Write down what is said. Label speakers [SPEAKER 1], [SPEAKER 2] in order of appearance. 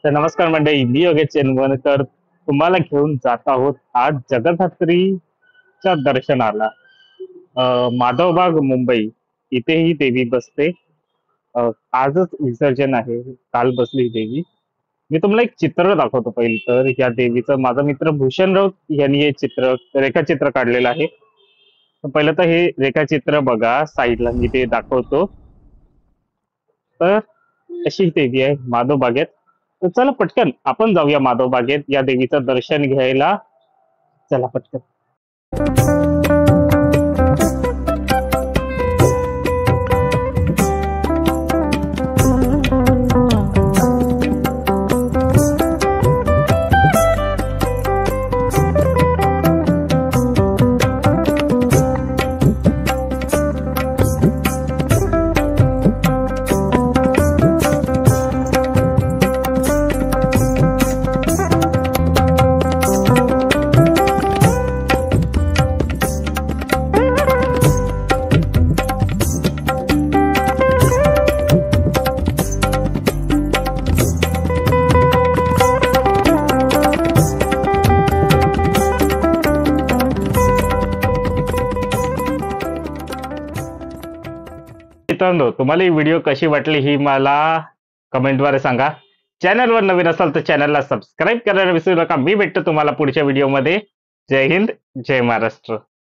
[SPEAKER 1] तर नमस्कार मंडळी, मी योगेश चेनवणकर तुम्हाला घेऊन जात आहोत आज जगद्धात्रीच्या दर्शनाला. माधवबाग मुंबई इथे ही देवी बसते. आजच विसर्जन आहे, काल बसली ही देवी. मी तुम्हाला एक चित्र दाखवतो. पहिलं तर या देवीचं माझा मित्र भूषण राऊत यांनी हे चित्र रेखाचित्र काढलेलं आहे. तर पहिलं तर हे रेखाचित्र बघा, साईडला मी ते दाखवतो. तर अशी ही देवी आहे माधव बागेत. तर चला पटकन आपण जाऊया माधव बागेत या देवीचं दर्शन घ्यायला. चला पटकन. मित्रांनो, तुम्हाला ही व्हिडिओ कशी वाटली ही मला कमेंटद्वारे सांगा. चॅनलवर नवीन असाल तर चॅनलला सबस्क्राईब करायला विसरू नका. मी भेटतो तुम्हाला पुढच्या व्हिडिओमध्ये. जय हिंद, जय महाराष्ट्र.